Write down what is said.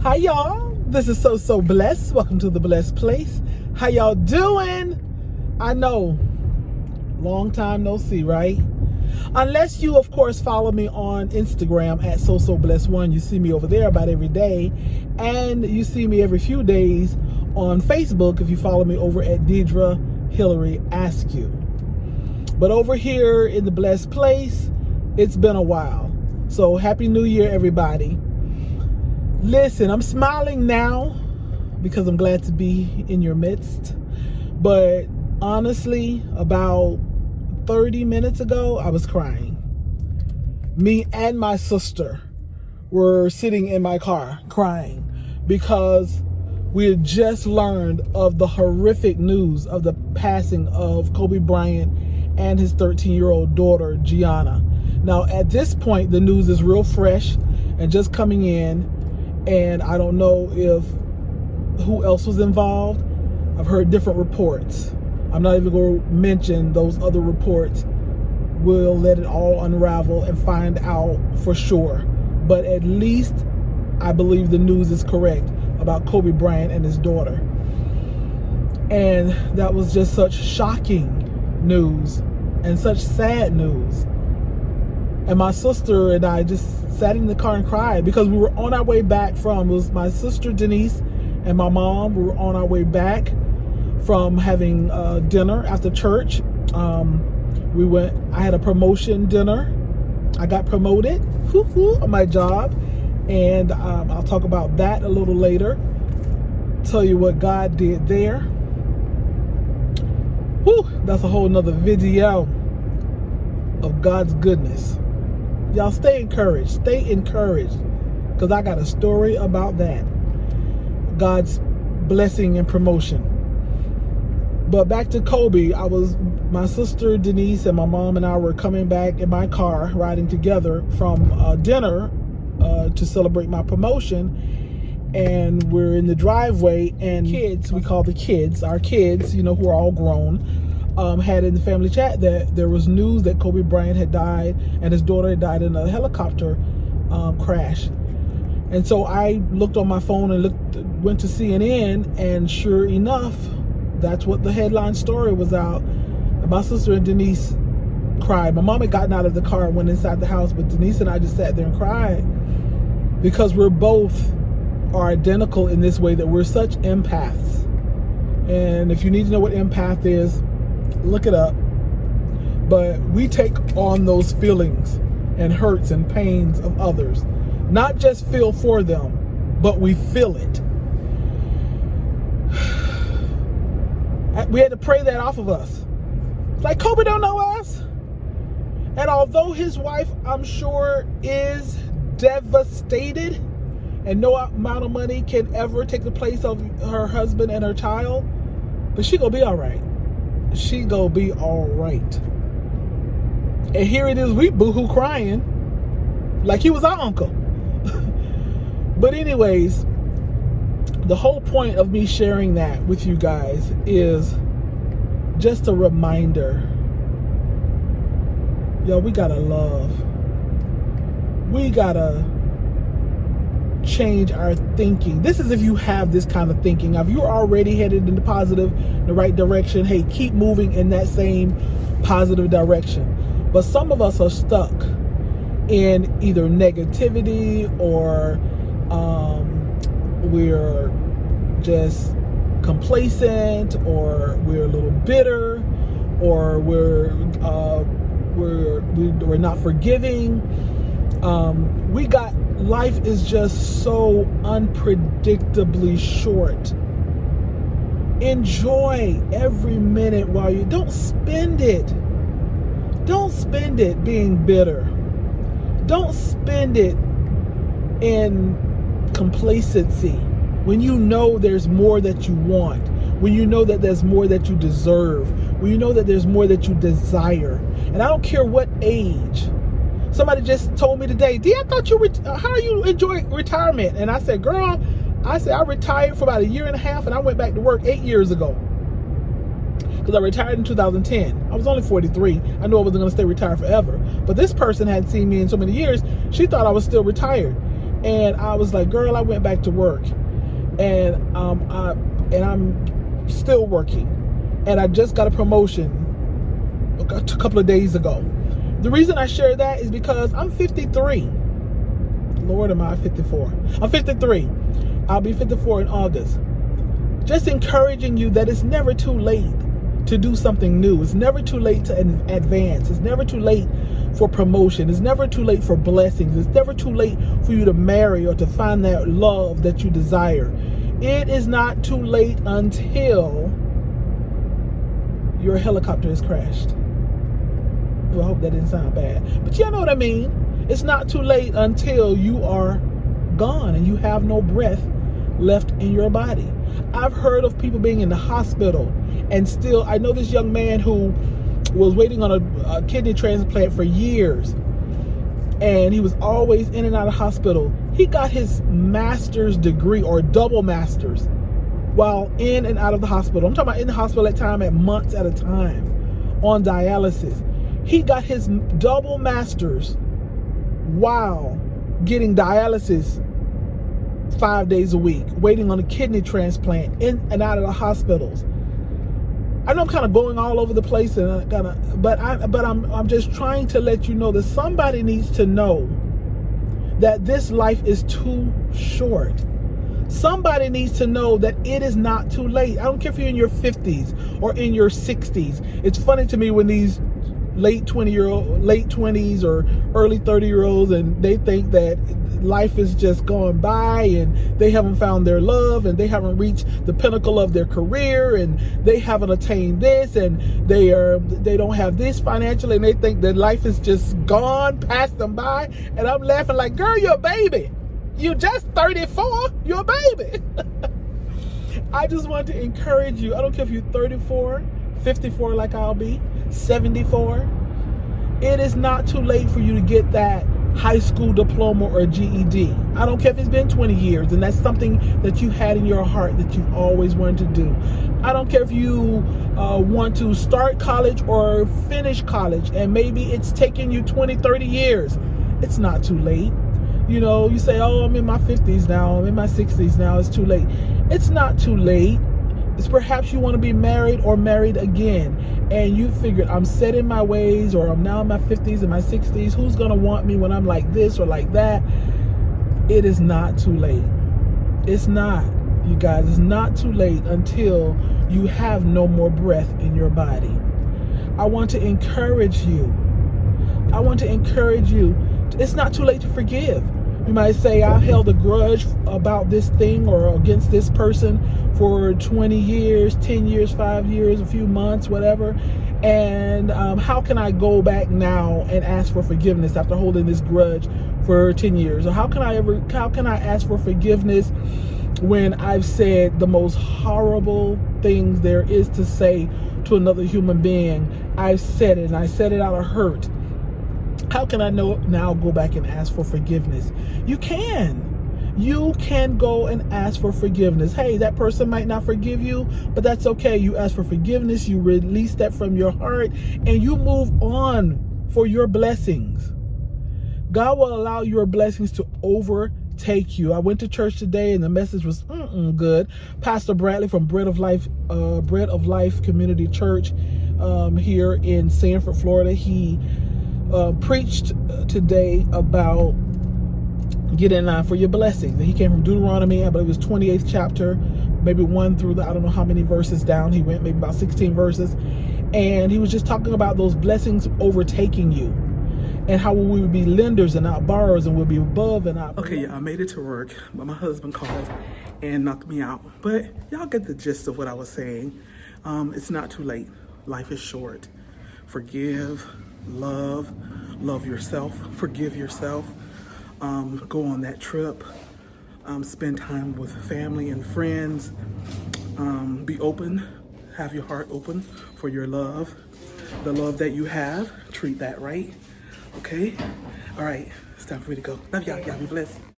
Hi y'all, this is So Blessed. Welcome to the Blessed Place. How y'all doing? I know, long time no see, right? Unless you, of course, follow me on Instagram at So Blessed1. You see me over there about every day. And you see me every few days on Facebook if you follow me over at Deidre Hillary Askew. But over here in the Blessed Place, it's been a while. So Happy New Year, everybody. Listen, I'm smiling now because I'm glad to be in your midst. But honestly, about 30 minutes ago, I was crying. Me and my sister were sitting in my car crying because we had just learned of the horrific news of the passing of Kobe Bryant and his 13-year-old daughter, Gianna. Now, at this point, the news is real fresh and just coming in. And I don't know if who else was involved. I've heard different reports. I'm not even going to mention those other reports. We'll let it all unravel and find out for sure. But at least I believe the news is correct about Kobe Bryant and his daughter. And that was just such shocking news and such sad news. And my sister and I just sat in the car and cried because we were on our way back from, it was my sister Denise and my mom. We were on our way back from having dinner after church. I had a promotion dinner. I got promoted on my job. And I'll talk about that a little later. Tell you what God did there. That's a whole nother video of God's goodness. Y'all stay encouraged, because I got a story about that. God's blessing and promotion. But back to Kobe, my sister Denise and my mom and I were coming back in my car, riding together from dinner to celebrate my promotion. And we're in the driveway, and we call the kids, our kids, who are all grown, had in the family chat that there was news that Kobe Bryant had died and his daughter had died in a helicopter crash. And so I looked on my phone and went to CNN, and sure enough, that's what the headline story was out. And my sister and Denise cried. My mom had gotten out of the car and went inside the house, but Denise and I just sat there and cried because we're both are identical in this way, that we're such empaths. And if you need to know what empath is, look it up. But we take on those feelings and hurts and pains of others. Not just feel for them, but we feel it. We had to pray that off of us. Like, Kobe don't know us. And although his wife, I'm sure, is devastated, and no amount of money can ever take the place of her husband and her child, but she gonna be all right. She gonna be all right. And here it is, we boohoo crying like he was our uncle. But anyways, the whole point of me sharing that with you guys is just a reminder. Yo, we gotta love. We gotta change our thinking. This is if you have this kind of thinking. If you're already headed in the right direction, hey, keep moving in that same positive direction. But some of us are stuck in either negativity, or we're just complacent, or we're a little bitter, or we're not forgiving. Life is just so unpredictably short. Enjoy every minute while you don't spend it. Don't spend it being bitter. Don't spend it in complacency when you know there's more that you want, when you know that there's more that you deserve, when you know that there's more that you desire. And I don't care what age. Somebody just told me today, D, I thought how are you enjoying retirement? And I said, girl, I retired for about 1.5 years, and I went back to work 8 years ago. Because I retired in 2010. I was only 43. I knew I wasn't going to stay retired forever. But this person hadn't seen me in so many years. She thought I was still retired. And I was like, girl, I went back to work, and I'm still working, and I just got a promotion a couple of days ago. The reason I share that is because I'm 53. Lord, am I 54? I'm 53. I'll be 54 in August. Just encouraging you that it's never too late to do something new. It's never too late to advance. It's never too late for promotion. It's never too late for blessings. It's never too late for you to marry or to find that love that you desire. It is not too late until your helicopter is crashed. Well, I hope that didn't sound bad, but y'all know what I mean. It's not too late until you are gone and you have no breath left in your body. I've heard of people being in the hospital and still, I know this young man who was waiting on a kidney transplant for years, and he was always in and out of hospital. He got his master's degree, or double master's, while in and out of the hospital. I'm talking about in the hospital at months at a time on dialysis. He got his double master's while getting dialysis 5 days a week, waiting on a kidney transplant, in and out of the hospitals. I know I'm kind of going all over the place, and I'm just trying to let you know that somebody needs to know that this life is too short. Somebody needs to know that it is not too late. I don't care if you're in your 50s or in your 60s. It's funny to me when these late 20s or early 30-year-olds, and they think that life is just going by and they haven't found their love and they haven't reached the pinnacle of their career and they haven't attained this and they don't have this financially, and they think that life is just gone past them by. And I'm laughing like, girl, you're a baby. You're just 34. You're a baby. I just want to encourage you. I don't care if you're 34, 54 like I'll be, 74. It is not too late for you to get that high school diploma or GED. I don't care if it's been 20 years and that's something that you had in your heart that you've always wanted to do. I don't care if you want to start college or finish college and maybe it's taken you 20, 30 years. It's not too late. You know, you say, oh, I'm in my 50s now, I'm in my 60s now, it's too late. It's not too late. It's perhaps you want to be married or married again, and you figured, I'm set in my ways, or I'm now in my 50s and my 60s. Who's going to want me when I'm like this or like that? It is not too late. It's not, you guys. It's not too late until you have no more breath in your body. I want to encourage you. It's not too late to forgive. You might say, I held a grudge about this thing or against this person for 20 years, 10 years, 5 years, a few months, whatever. And how can I go back now and ask for forgiveness after holding this grudge for 10 years? Or how can I ask for forgiveness when I've said the most horrible things there is to say to another human being? I've said it, and I said it out of hurt. How can I now go back and ask for forgiveness? You can go and ask for forgiveness. Hey, that person might not forgive you, but that's okay. You ask for forgiveness, you release that from your heart, and you move on for your blessings. God will allow your blessings to overtake you. I went to church today and the message was good. Pastor Bradley from Bread of Life Community Church here in Sanford, Florida, he preached today about getting in line for your blessings. He came from Deuteronomy, I believe it was 28th chapter, maybe 1 through I don't know how many verses down he went, maybe about 16 verses. And he was just talking about those blessings overtaking you and how we would be lenders and not borrowers, and we'll be above and not below. Okay, yeah, I made it to work, but my husband called and knocked me out. But y'all get the gist of what I was saying. It's not too late. Life is short. Forgive, love yourself, forgive yourself, go on that trip, spend time with family and friends, be open, have your heart open for your love, the love that you have, treat that right, okay? All right, it's time for me to go. Love y'all, y'all be blessed.